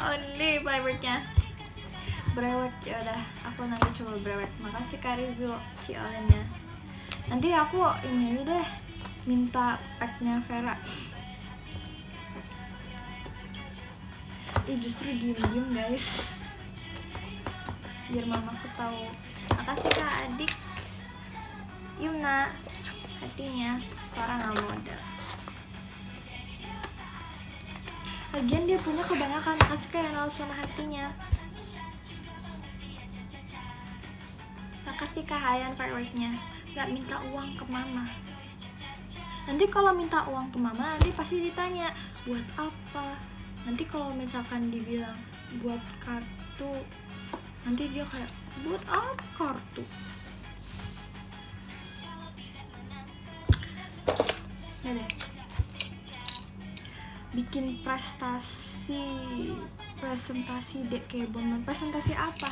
only favorite-nya. Brewek, ya udah, aku nanti coba brewek. Makasih Kak Rizu si Olennya. Nanti aku ini aja deh, minta pack-nya Vera. Justru diem-diem guys, biar mamaku tahu. Makasih Kak Adik Yumna, hatinya Clara nggak modal. Lagian dia punya kebanyakan. Makasih Kak yang langsung hatinya. Makasih Kak Hayan fireworknya. Nggak minta uang ke mama. Nanti kalau minta uang ke mama nanti pasti ditanya buat apa. Nanti kalau misalkan dibilang buat kartu, nanti dia kayak buat apa kartu. Ya deh, bikin presentasi dek kayak Bonbon. Presentasi apa?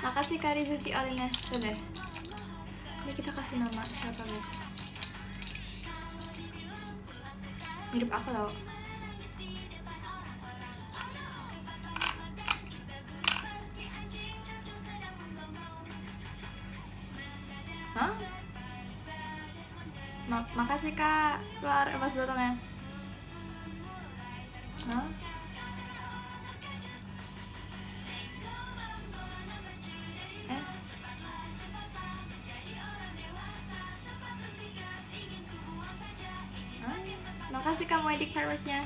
Makasih Kak Rizu Ciolina. Sudah, ini kita kasih nama siapa guys? Mirip aku tau. Hah? Makasih Kak keluar pas datangnya. Hah? Makasih kamu edit fireworknya.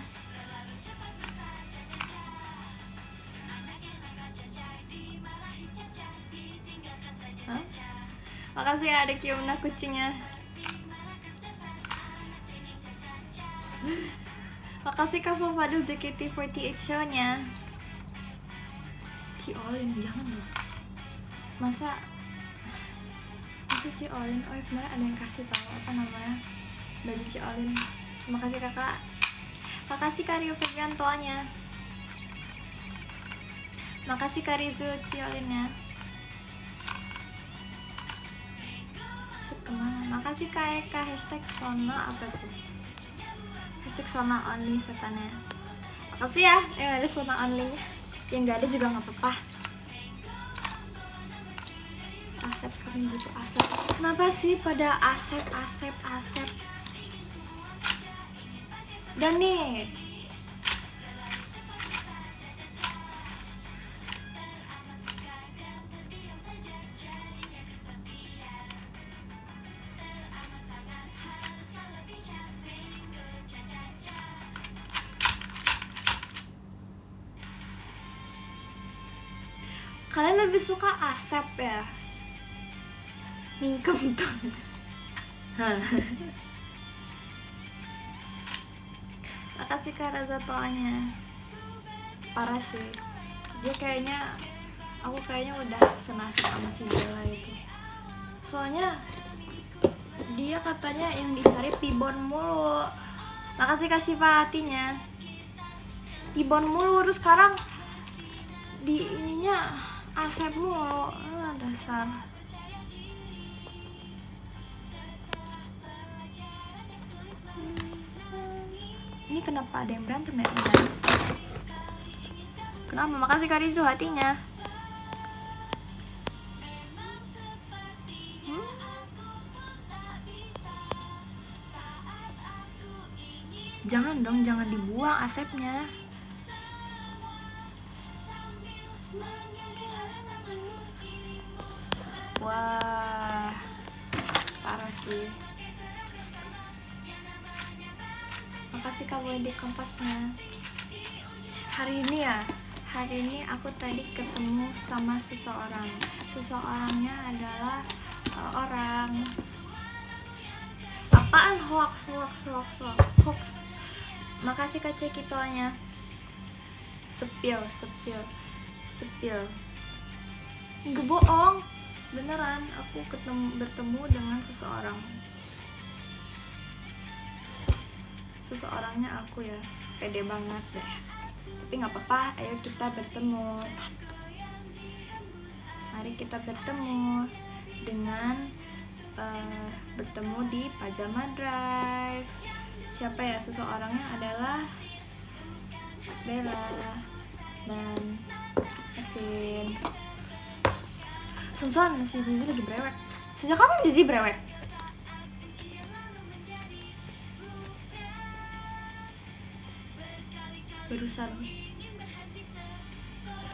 Hah? Makasih ya adik Yumna kucingnya. Makasih Kak Fadil JKT48 show-nya. Si Olin jangan loh. Masa si Olin? Oh ya, kemarin ada yang kasih tahu apa namanya baju si Olin. Makasih kakak. Makasih Kak Rio Pegantoanya. Makasih Kak Rizu Ciolinnya. Sip kemana? Makasih Kak Eka. Hashtag Sona apa tuh? Hashtag Sona only setannya. Makasih ya yang ada Sona only nya. Yang gak ada juga gak apa-apa. Asep, kami butuh Asep. Kenapa sih pada Asep? Dan nih kalian lebih suka Asep ya? Mingkem tuh. Makasih Kak Raza Toanya. Parah sih, dia kayaknya, aku kayaknya udah senasib sama si Bella itu. Soalnya dia katanya yang dicari Pibon mulu. Makasih Kak Siva hatinya. Pibon mulu, terus sekarang di ininya Asep mulu. Dasar. Ini kenapa ada yang berantem ya? Kenapa? Makasih Kak Rizu hatinya. Jangan dong, jangan dibuang Asepnya. Wah, parah sih. Makasih kamu di kompasnya. Hari ini aku tadi ketemu sama seseorang. Seseorangnya adalah orang. Apaan hoax. Makasih Kak Cekitonya. Sepil. Nggak bohong, beneran aku bertemu dengan seseorang. Seseorangnya aku ya, pede banget deh. Tapi nggak apa-apa, ayo kita bertemu. Mari kita bertemu dengan bertemu di Pajama Drive. siapa ya, seseorangnya adalah Bella dan Exin. Son, si Zizi lagi brewek. Sejak kapan Zizi brewek? Barusan.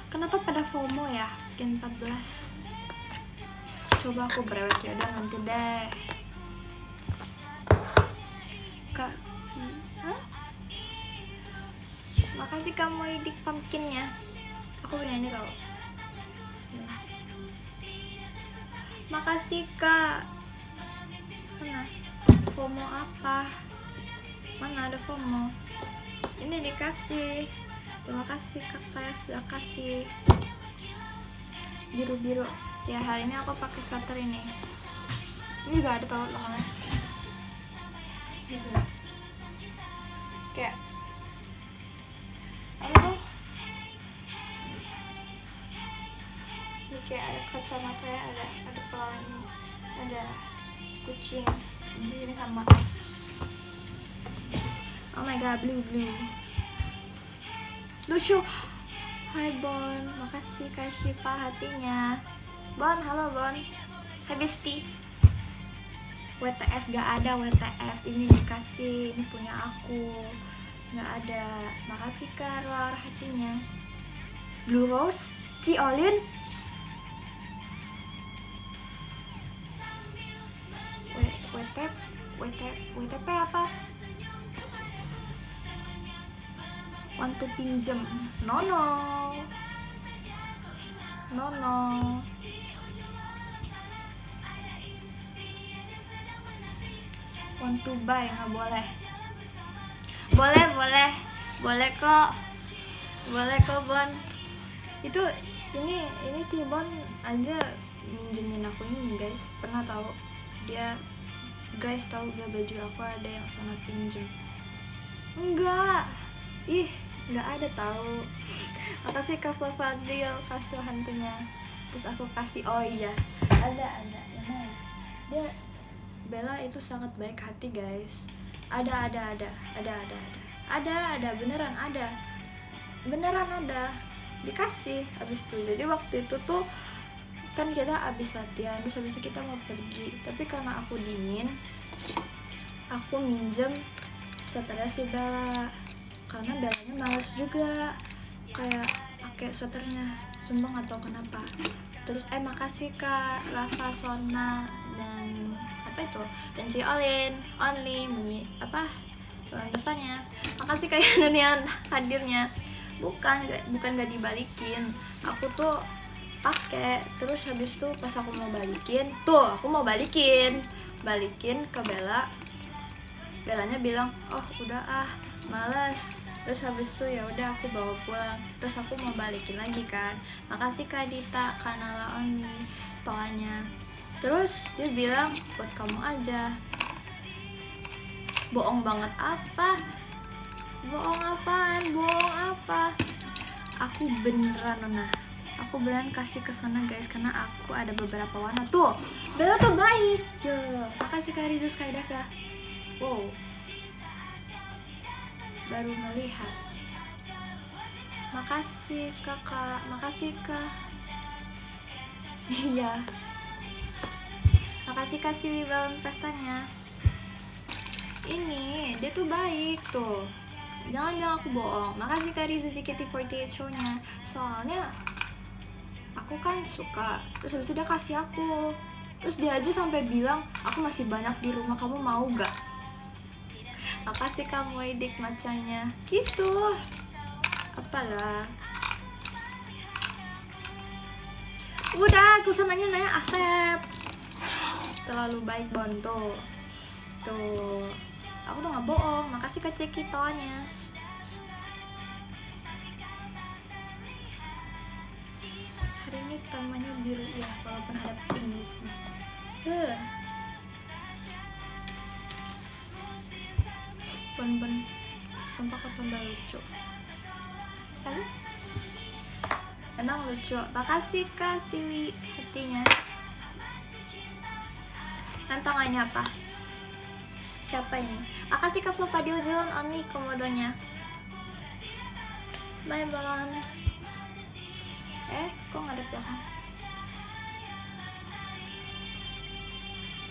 Kenapa pada FOMO ya? Bikin 14. Coba aku brewek ya udah nanti deh. Kak, makasih kamu idik pumpkinnya. Aku punya ini tau. Makasih Kak. Mana? FOMO apa? Mana ada FOMO? Ini dikasih. Terima kasih kakak sudah kasih. Biru-biru. Ya hari ini aku pakai sweater ini. Ini juga ada tau lokalnya. Gitu. Kayak apa tuh? Ini kayak ada kacamata ya, ada pelangi, ada kucing. Di sini sama. Oh my god, blue. Lucu. Hai Bon, makasih Kak Syifa hatinya. Bon, halo Bon. Hai Besti. WTS gak ada, WTS ini dikasih, ini punya aku. Gak ada. Makasih Kak Roar hatinya. Blue Rose, Ciolin. WTP apa? Want to pinjem? No. Want to buy? Nggak boleh. Boleh kok Bon. Itu ini si Bon aja minjemin aku ini guys. Pernah tahu dia guys tahu gak baju aku ada yang sana pinjem? Enggak. Nggak ada tahu. Makasih Kak Fadil kasih hantunya. Terus aku kasih, oh iya ada emang dia Bella itu sangat baik hati guys. Ada beneran ada dikasih abis itu. Jadi waktu itu tuh kan kita abis latihan, terus abis itu kita mau pergi, tapi karena aku dingin aku minjem sweaternya si Bella karena Bellanya males juga kayak pakai sweaternya, sumpah nggak tahu kenapa. Terus makasih Kak Rafa Sona dan apa itu dan si Only bunyi apa pestanya. Makasih Kak Yanian hadirnya. Bukan gak dibalikin, aku tuh pakai terus habis itu pas aku mau balikin ke Bellanya bilang oh udah malas. Terus habis itu ya udah aku bawa pulang, terus aku mau balikin lagi kan. Makasih Kak Dita Kanala Oni toanya. Terus dia bilang buat kamu aja. Bohong banget apa? Bohong apaan? Bohong apa? Aku beneran kasih ke sana guys karena aku ada beberapa warna tuh. Bella tuh baik. Makasih Kak Rizu Skydive ya. Wow. Baru melihat. Makasih kakak, makasih Kak. Iya. Makasih kasih balon pestanya. Ini dia tuh baik tuh. Jangan aku bohong. Makasih Kak Rizu JKT48 show-nya. Soalnya aku kan suka. Terus habis itu dia kasih aku. Terus dia aja sampai bilang, aku masih banyak di rumah, kamu mau gak? Makasih kamu idik macanya. Gitu. Apalah. Udah, aku sananya nanya Asep. Terlalu baik Bon tuh. Aku tuh gak bohong. Makasih Kak Ceki toanya. Hari ini temanya biru ya, walaupun ada pink di sini. Bon, sumpah kau tambah lucu. Kan? Emang lucu. Makasih Kak Siwi hatinya. Tantangannya apa? Siapa ini? Makasih Kak Flo Fadil John Only komodonya. Bye Balon. Kok nggak ada belakang?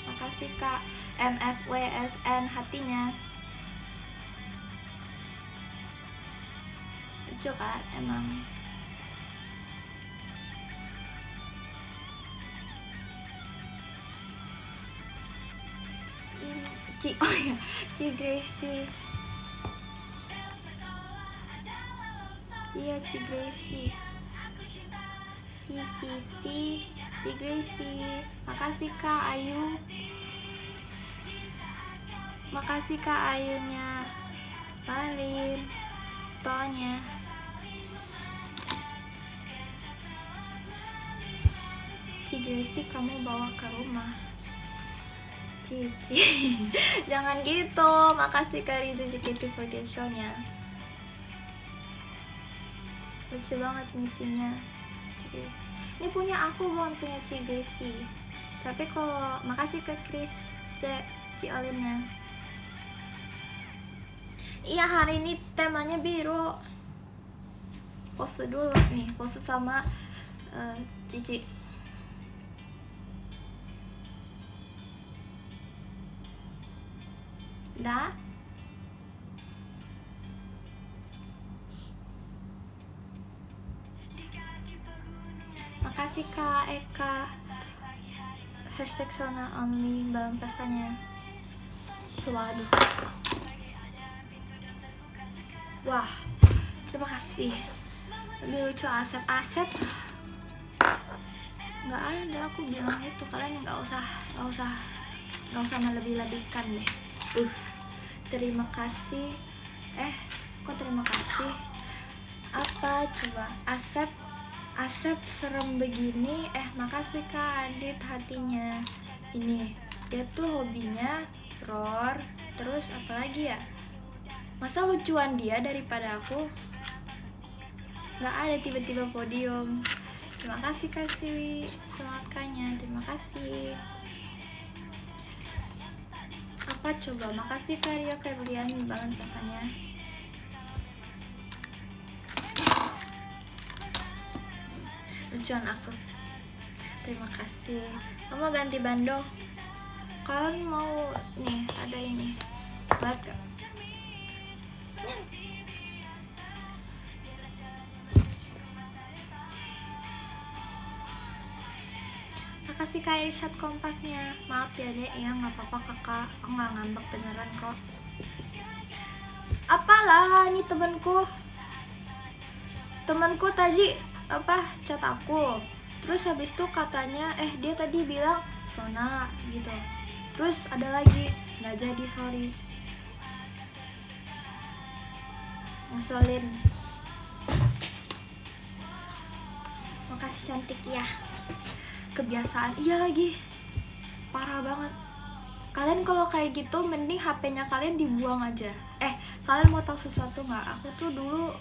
Makasih Kak MFWSN hatinya. Lucu kan emang. Oh ya, Ci Gracie. Iya, Ci Gracie. Ci Gracie. Makasih Kak Ayu. Makasih Kak Ayunya. Marin. Tonya. Ci Gracie kamu bawa ke rumah. Cici. Jangan gitu. Makasih Kak Rizu JKT48 show-nya. Lucu banget nih V-nya Ci Gracie. Ini punya aku, bukan punya Ci Gracie. Tapi kalau makasih ke Chris Ci Olinnya. Iya, hari ini temanya biru. Pose dulu nih, pose sama Cici. Dah. Makasih Kak Eka. Hashtag Sona Only balon pestanya. Waduh. Wah, terima kasih. Lebih lucu Asep. Nggak ada, aku bilang itu. Kalian nggak usah melebih-lebihkan deh. Terima kasih. Kok terima kasih? Apa coba? Asep serem begini. Makasih Kak Adit hatinya. Ini dia tuh hobinya roar. Terus apa lagi ya? Masa lucuan dia daripada aku? Nggak ada tiba-tiba podium. Terima kasih Kak Siwi semangatnya. Terima kasih. Apa coba? Makasih Kak Rio Febrian banget katanya. Lucuan aku. Terima kasih. Kamu ganti bando. Kalian mau nih ada ini. Buat gak? Makasih Kak Irsyad kompasnya. Maaf ya dek, ya nggak apa-apa kakak, aku nggak ngambek beneran kok. Apalah, ini temanku tadi chat aku, terus habis itu katanya dia tadi bilang Sona gitu, terus ada lagi nggak jadi, sorry, ngeselin. Makasih cantik ya. Kebiasaan, iya lagi, parah banget. Kalian kalau kayak gitu mending HP-nya kalian dibuang aja. Kalian mau tahu sesuatu nggak? Aku tuh dulu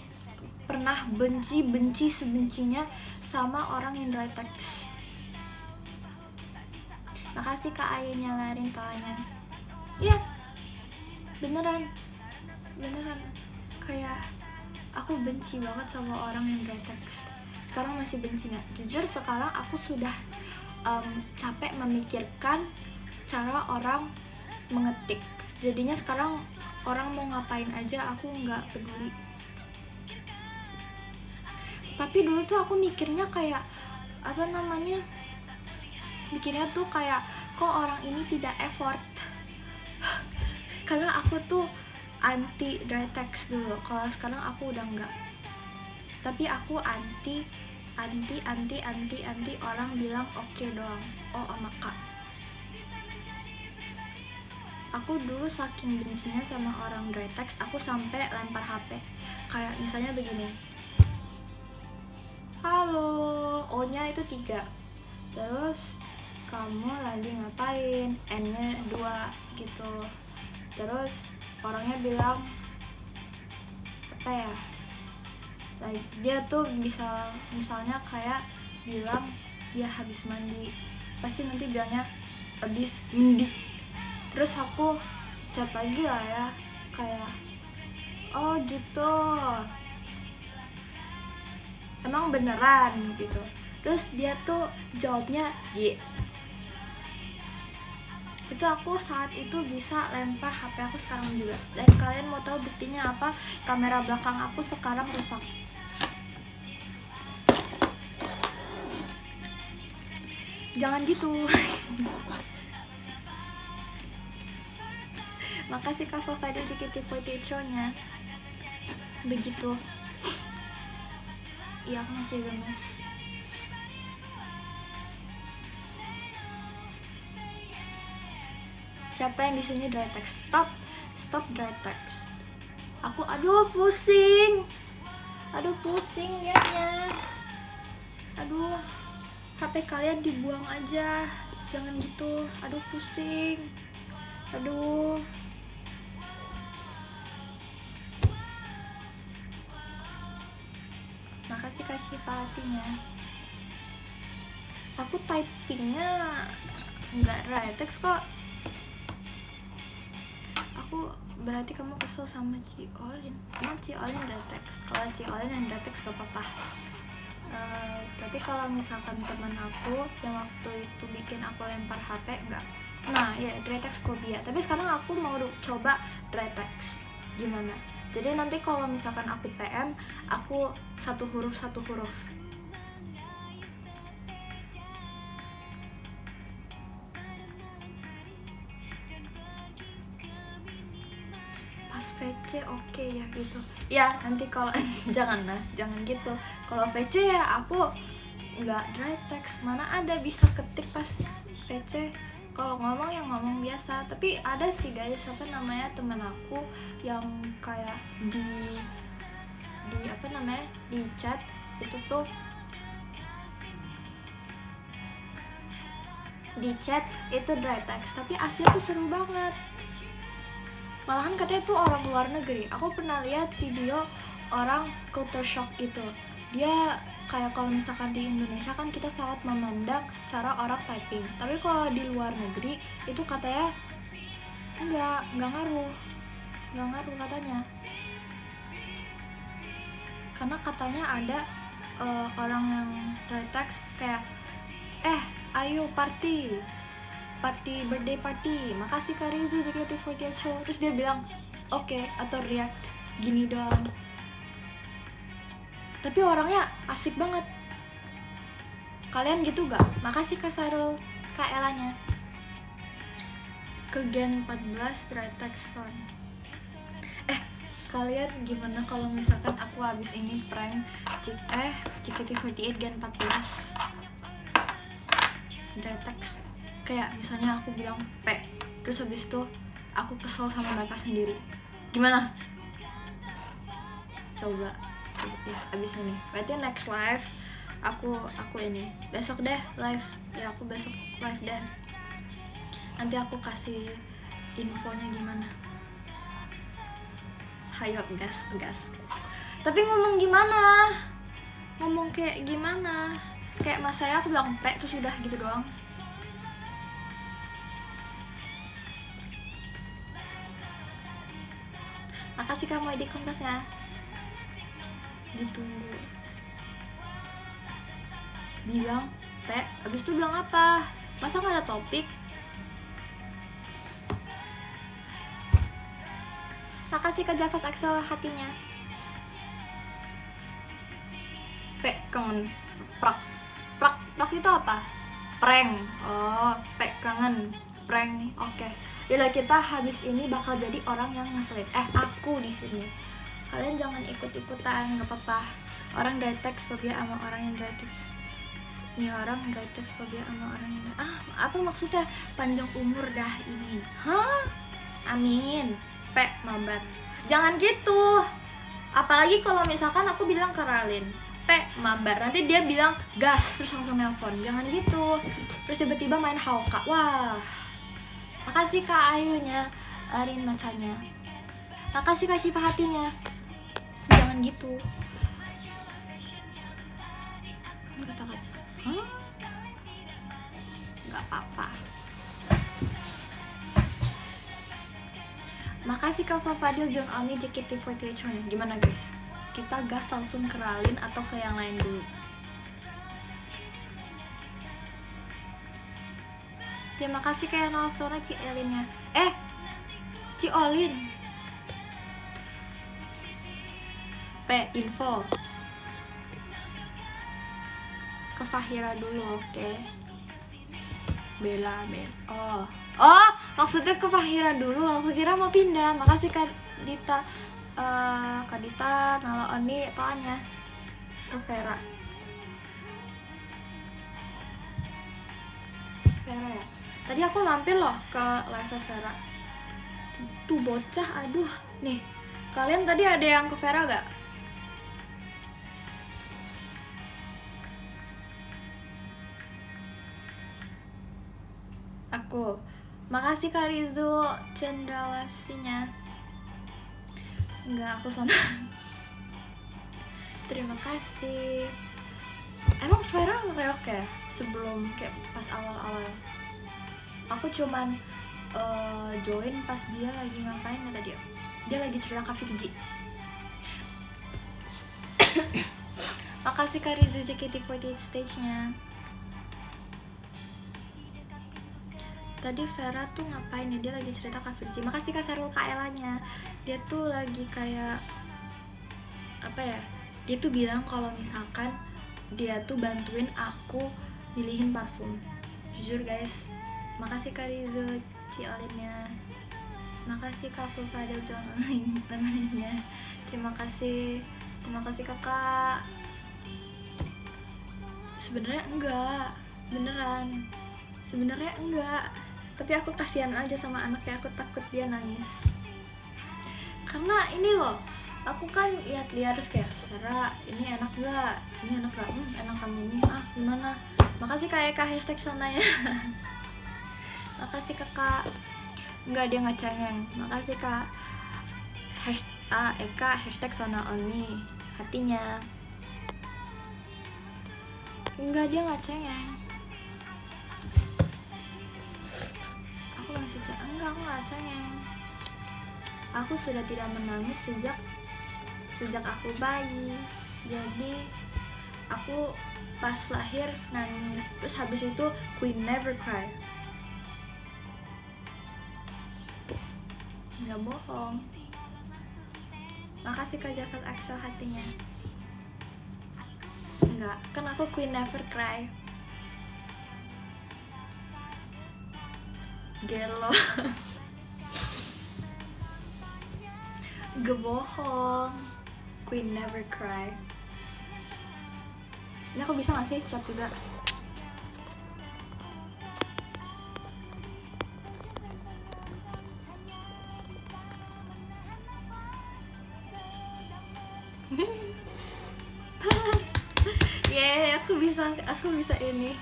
pernah benci sebencinya sama orang yang delete teks. Makasih Kak Ayu nyalarin tawanya. Iya, beneran kayak aku benci banget sama orang yang delete teks. Sekarang masih benci nggak? Jujur sekarang aku sudah capek memikirkan cara orang mengetik. Jadinya sekarang orang mau ngapain aja aku nggak peduli. Tapi dulu tuh aku mikirnya kayak mikirnya tuh kayak kok orang ini tidak effort. Karena aku tuh anti dry text dulu. Kalau sekarang aku udah enggak. Tapi aku anti orang bilang oke doang. Oh sama Kak. Aku dulu saking bencinya sama orang dry text, aku sampai lempar HP. Kayak misalnya begini. Halo, O-nya itu 3. Terus kamu lagi ngapain? N-nya 2 gitu. Terus orangnya bilang apa ya? Dia tuh bisa misalnya kayak bilang dia habis mandi, pasti nanti bilangnya habis mandi. Terus aku chat lagi lah ya, kayak oh gitu, emang beneran gitu. Terus dia tuh jawabnya ye. Itu aku saat itu bisa lempar HP aku sekarang juga. Dan kalian mau tahu buktinya apa? Kamera belakang aku sekarang rusak. Jangan gitu. Makasih Kak Fafadi JKT48 nya. Begitu. Iya, aku masih gemes. Siapa yang di sini dry text? Stop dry text. Aku aduh pusing liatnya. Aduh, HP kalian dibuang aja, jangan gitu. Aduh pusing. Aduh. Makasih Kak Syifa hatinya. Aku typingnya nggak dry text kok. Aku berarti kamu kesel sama Ci Olin. Emang Ci Olin dry text? Kalau Ci Olin yang dry text gak apa-apa. Tapi kalau misalkan teman aku yang waktu itu bikin aku lempar HP enggak. Nah ya dry text phobia. Tapi sekarang aku mau coba dry text. Gimana? Jadi nanti kalau misalkan aku PM, aku satu huruf pas VC oke ya gitu ya. Nanti kalau jangan gitu. Kalau VC ya aku nggak dry text, mana ada bisa ketik pas VC. Kalau ngomong yang ngomong biasa. Tapi ada sih guys, apa namanya, temen aku yang kayak di apa namanya, di chat itu tuh, di chat itu dry text tapi aslinya tuh seru banget. Malahan katanya tuh orang luar negeri. Aku pernah lihat video orang culture shock gitu. Dia kayak kalau misalkan di Indonesia kan kita sangat memandang cara orang typing. Tapi kalau di luar negeri itu katanya enggak ngaruh katanya. Karena katanya ada orang yang dry text kayak ayo birthday party, makasih Kak Rizu JKT48 show. Terus dia bilang oke, atau react gini doang. Tapi orangnya asik banget. Kalian gitu gak? Makasih Kak Sarul, Kak Elanya. Ke Gen 14 dry text sound. Kalian gimana kalau misalkan aku habis ini prank JKT48 Gen 14 dry text? Kayak misalnya aku bilang P, terus habis itu aku kesel sama mereka sendiri. Gimana? Coba ya abis ini. Berarti next live aku ini besok deh live. Ya aku besok live deh. Nanti aku kasih infonya gimana. Hayo gas. Tapi ngomong gimana? Ngomong kayak gimana? Kayak mas saya aku bilang P terus udah gitu doang. Makasih kamu Edi Kompasnya. Ditunggu. Bilang P, abis itu bilang apa? Masa gak ada topik? Makasih ke Javas Axel hatinya. P, kangen. Prak itu apa? Prank. Oh, P, kangen. Prank. Oke. Yaudah, kita habis ini bakal jadi orang yang ngeselin. Aku di sini. Kalian jangan ikut-ikutan, nggak apa-apa. Orang dry text phobia sama orang yang dry text. Ini orang dry text phobia sama orang yang apa maksudnya? Panjang umur dah ini. Hah? Amin. P, mabar. Jangan gitu. Apalagi kalau misalkan aku bilang ke Ralin, P, mabar. Nanti dia bilang gas terus langsung nelpon. Jangan gitu. Terus tiba-tiba main Hauka. Wah. Makasih Kak Ayunya, Arin macanya. Makasih Kak Syifa hatinya. Jangan gitu. Kata-kata. Hah? Gak apa-apa. Makasih Kak Fadil, John Oni, JKT48 show-nya. Gimana guys? Kita gas langsung ke Ralin atau ke yang lain dulu? Terima kasih kayak Nolsona Ci Elinnya. Ci Olin. Info. Ke Fahira dulu, oke. Bella. Oh, maksudnya ke Fahira dulu. Aku kira mau pindah. Makasih Kak Dita. Kak Dita, Nala Oni, toanya ke Vera ya. Tadi aku mampir loh ke live Vera. Tuh bocah, aduh. Nih, kalian tadi ada yang ke Vera gak? Aku. Makasih Kak Rizu Cendrawasinya. Enggak, aku sana. Terima kasih. Emang Vera ngereok ya? Sebelum kayak pas awal-awal. Aku cuman join pas dia lagi ngapain ya tadi? Dia lagi cerita Kak Virgi. Makasih Kak Rizu JKT48 stage-nya. Tadi Vera tuh ngapain ya? Dia lagi cerita Kak Virgi. Makasih Kak Sarul Kaelanya. Dia tuh lagi kayak apa ya? Dia tuh bilang kalau misalkan dia tuh bantuin aku milihin parfum. Jujur guys, makasih Kak Rizu Ciolinnya. Makasih Kak Fadil John temennya. Terima kasih kakak. Sebenarnya enggak, beneran. Sebenarnya enggak. Tapi aku kasihan aja sama anaknya, aku takut dia nangis. Karena ini loh, aku kan lihat terus kayak, Vera, ini enak gak? Ini enak gak? Enakan ini. Gimana? Makasih Kak Eka hashtag sonanya. Makasih kakak. Enggak, dia nggak cengeng. Makasih Kak Eka hashtag sona oni. Hatinya. Enggak, dia nggak cengeng. Masih enggak, aku nggak cengeng. Aku sudah tidak menangis sejak aku bayi. Jadi aku pas lahir nangis, terus habis itu Queen Never Cry. Nggak bohong. Makasih Kak Jafet Axel hatinya. Enggak, kan aku Queen Never Cry. Gelo. Gak bohong, Queen Never Cry. Ini aku bisa gak sih chat juga? Yeah, aku bisa ini.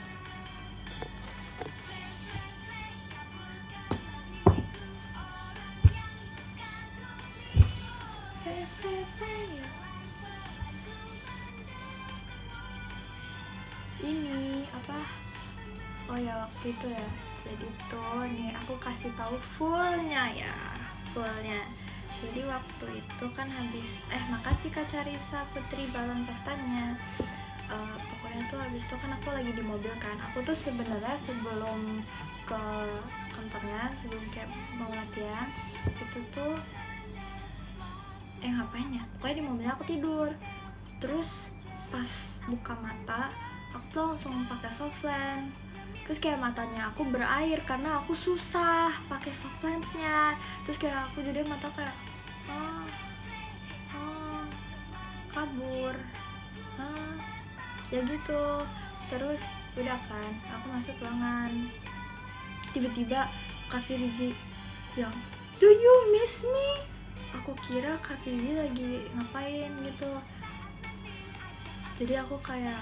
Ini apa? Oh ya, waktu itu ya. Jadi tuh nih aku kasih tahu fullnya. Jadi waktu itu kan habis makasih Kak Carisa Putri balon pestanya. Pokoknya tuh habis itu kan aku lagi di mobil kan. Aku tuh sebenarnya sebelum ke kantornya, sebelum kayak mau latihan, itu tuh ngapain ya? Pokoknya di mobilnya aku tidur. Terus pas buka mata, aku tuh langsung pakai softland. Terus kayak matanya aku berair karena aku susah pakai softlensnya. Terus kayak aku jadi mata kayak kabur. Ya gitu. Terus udah kan, aku masuk ruangan. Tiba-tiba Kak Virgi bilang, "Do you miss me?" Aku kira Kak Virgi lagi ngapain gitu. Jadi aku kayak,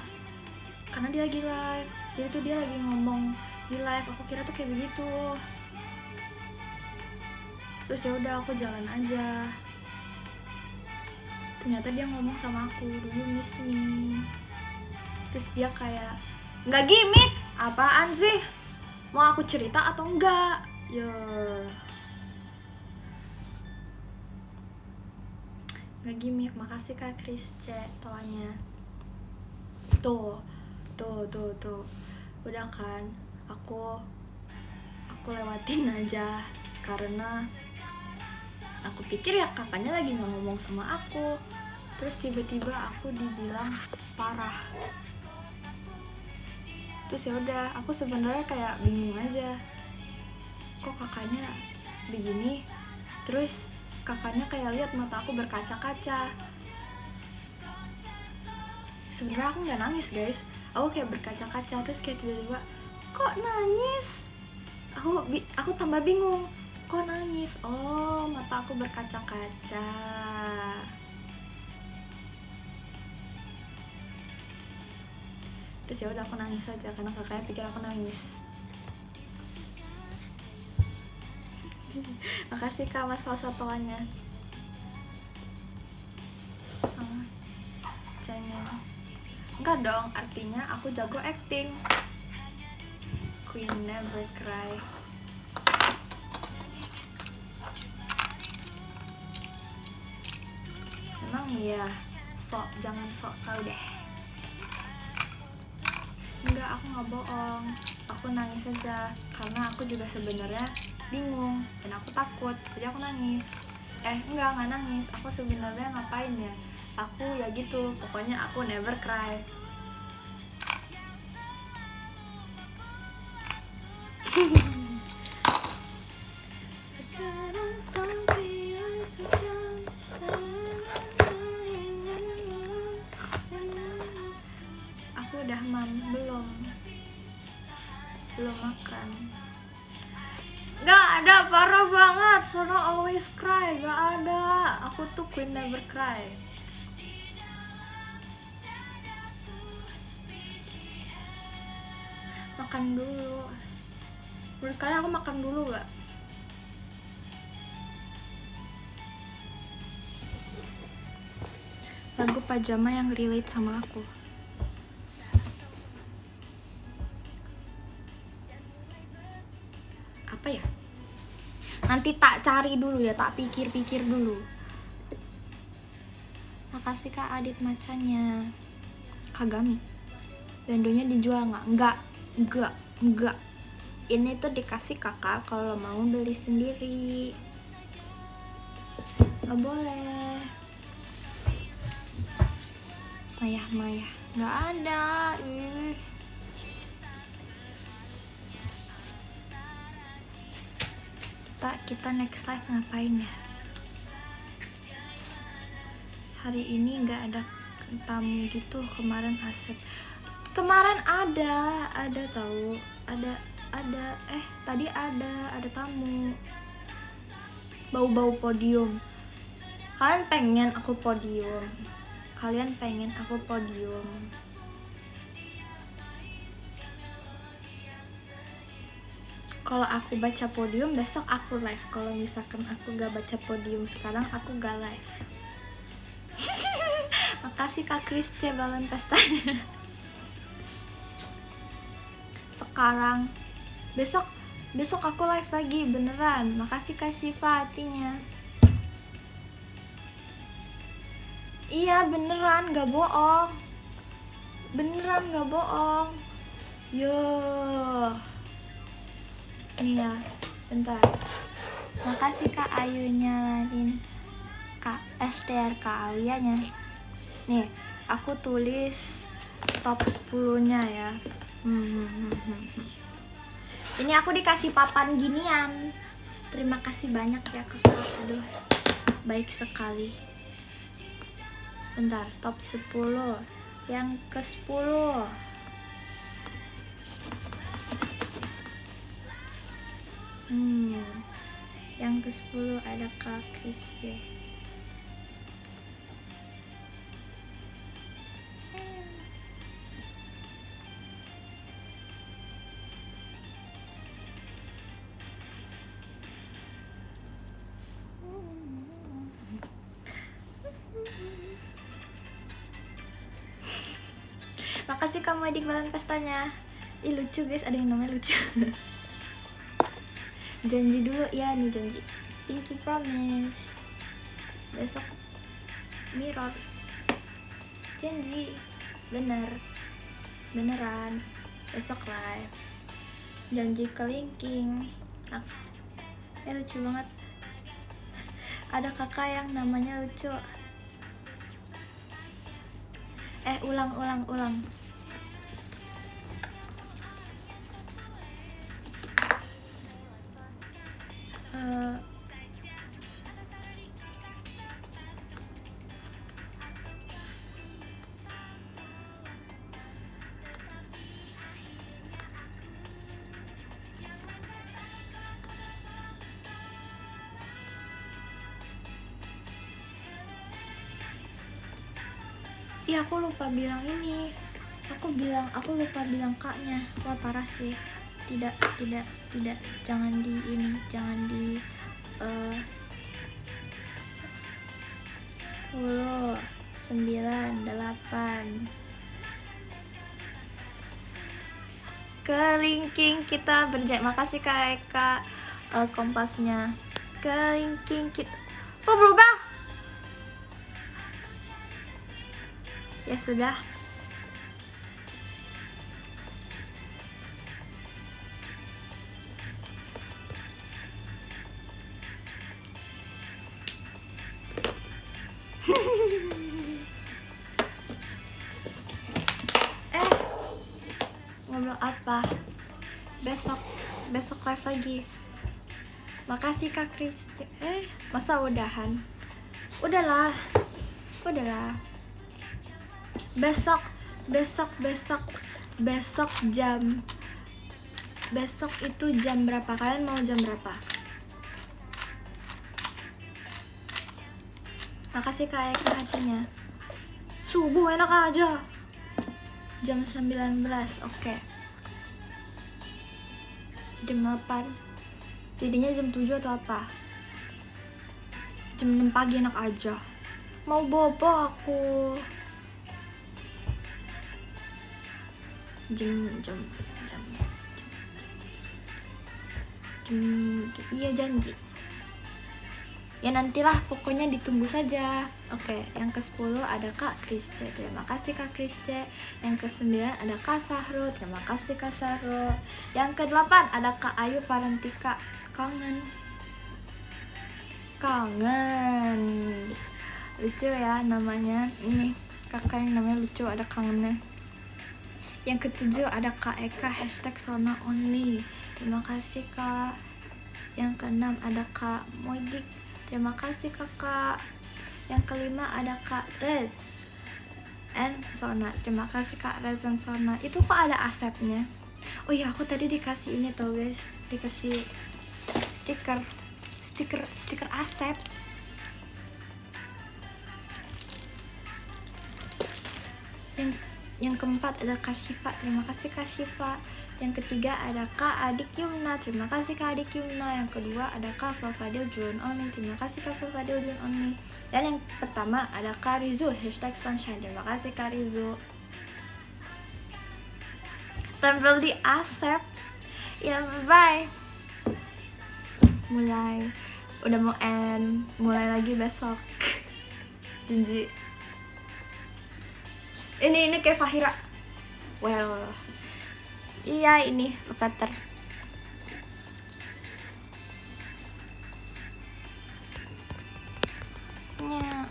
karena dia lagi live, jadi tuh dia lagi ngomong di live, aku kira tuh kayak begitu. Terus ya udah aku jalan aja. Ternyata dia ngomong sama aku, "Do you miss me?" Terus dia kayak, "Nggak gimmick, apaan sih? Mau aku cerita atau enggak?" Ya nggak gimmick. Makasih Kak Chris C toanya. Tuh udah kan, aku lewatin aja karena aku pikir ya kakaknya lagi nggak ngomong sama aku. Terus tiba-tiba aku dibilang parah. Terus ya udah, aku sebenarnya kayak bingung aja, kok kakaknya begini. Terus kakaknya kayak lihat mata aku berkaca-kaca. Sebenarnya aku nggak nangis guys, aku kayak berkaca-kaca. Terus kayak tiba-tiba, kok nangis? Aku tambah bingung, kok nangis? Oh, mata aku berkaca-kaca. Terus ya udah, aku nangis aja karena kakaknya pikir aku nangis. Makasih Kak Mas salah satuannya. Sama cengeng. Enggak dong, artinya aku jago acting. Queen never cry. Emang iya, jangan sok tau deh. Enggak, aku nggak bohong. Aku nangis aja karena aku juga sebenarnya bingung dan aku takut, jadi aku nangis. Enggak nangis. Aku sebenarnya ngapain ya? Aku ya gitu, pokoknya aku never cry. Sekarang sampai aku udah belum makan. Gak ada, parah banget. Sono always cry, gak ada. Aku tuh queen never cry. Makan dulu. Menurut kalian aku makan dulu gak? Lagu pajama yang relate sama aku. Apa ya? Nanti tak cari dulu ya, tak pikir-pikir dulu. Makasih Kak Adit macanya. Kagami. Bandonya dijual nggak? Enggak. Ini tuh dikasih kakak kalau mau beli sendiri. Nggak boleh. Maya, nggak ada. Kita next live ngapain ya? Hari ini nggak ada tamu gitu. Kemarin Asep. Kemarin ada tahu. Tadi ada tamu. Bau podium. Kalian pengen aku podium? Kalau aku baca podium, besok aku live. Kalau misalkan aku gak baca podium sekarang, aku gak live. Makasih Kak Chris C balon pestanya. Sekarang, besok aku live lagi beneran. Makasih Kak Syifa hatinya. Iya beneran, gak bohong. Yo. Nih ya, bentar. Makasih Kak Ayu nyalain TRK Awianya. Nih, aku tulis top 10-nya ya. Ini aku dikasih papan ginian. Terima kasih banyak ya kakak. Aduh, baik sekali. Bentar, top 10. Yang ke-10. Yang ke-10 ada Kak Chris ya. Makasih kamu adik balon pestanya. Ih lucu guys, ada yang namanya lucu. Janji dulu ya, nih janji. Pinky promise. Besok mirror. Janji, beneran besok live. Janji kelingking. Nah, lucu banget. Ada kakak yang namanya lucu. Ulang. Iya, aku lupa bilang ini. Aku lupa bilang kaknya. Wah, parah sih. Tidak, jangan di ini, jangan di 10, 9, 8. Kelingking kita berjaya. Makasih Kak Eka kompasnya. Kelingking kita. Oh, berubah. Ya sudah. Ngobrol apa? Besok live lagi. Makasih Kak Kristi. Masa udahan? Udahlah. Besok itu jam berapa? Kalian mau jam berapa? Makasih Kak Eka hatinya. Subuh enak aja. Jam 19, oke. Jam 8. Jadinya jam 7 atau apa? Jam 6 pagi enak aja. Mau bobo aku. Iya, janji. Ya nantilah, pokoknya ditunggu saja. Oke, yang ke-10 ada Kak Krisce. Terima kasih Kak Krisce. Yang ke-9 ada Kak Sahro. Terima kasih Kak Sahro. Yang ke-8 ada Kak Ayu Valentika. Kangen. Lucu ya namanya. Ini kakak yang namanya lucu, ada kangennya. Yang ke-7 ada Kak Eka #SonaOnly. Terima kasih Kak. Yang ke-6 ada Kak Modik. Terima kasih kakak. Yang ke-5 ada Kak Rez and Sona. Terima kasih Kak Rez and Sona. Itu kok ada asepnya? Oh iya, aku tadi dikasih ini tau guys. Dikasih stiker asep. Yang keempat ada Kak Syifa. Terima kasih Kak Syifa. Yang ketiga ada Kak Adik Yumna. Terima kasih Kak Adik Yumna. Yang kedua ada Kak Fafadil Jun Only. Terima kasih Kak Fafadil Jun Only. Dan yang pertama ada Kak Rizu #Sunshine. Terima kasih Kak Rizu. Tempel di asep. Ya, bye. Udah mau end. Mulai lagi besok. Janji. Ini kayak Fahira. Well, iya ini Avatar. Ya.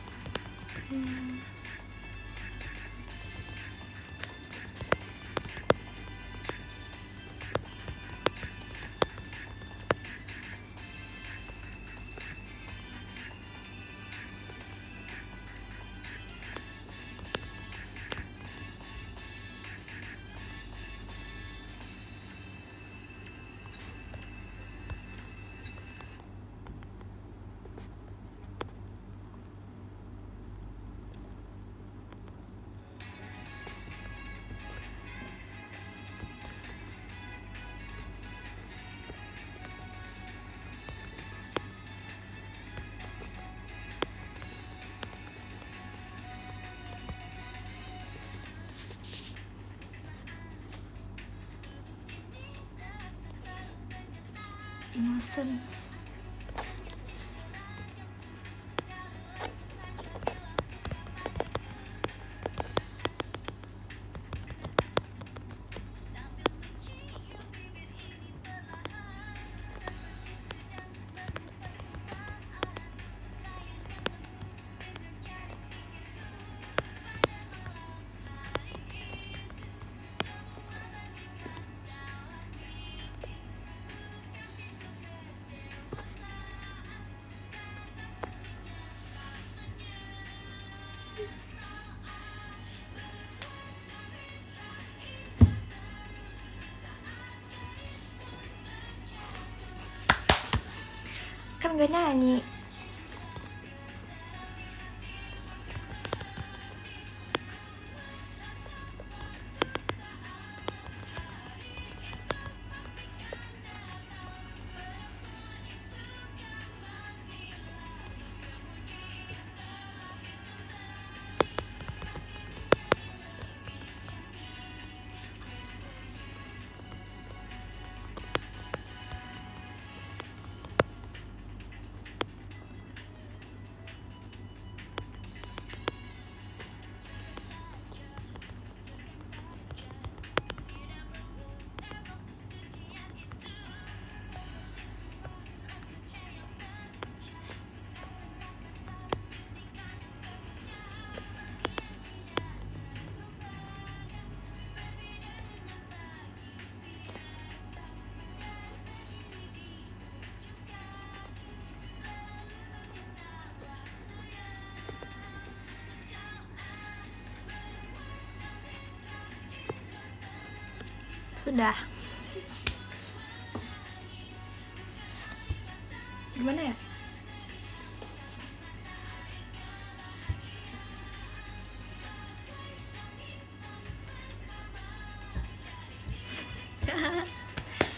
Innocence. nyanyi. Sudah. Gimana ya?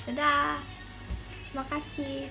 Dadah. Makasih.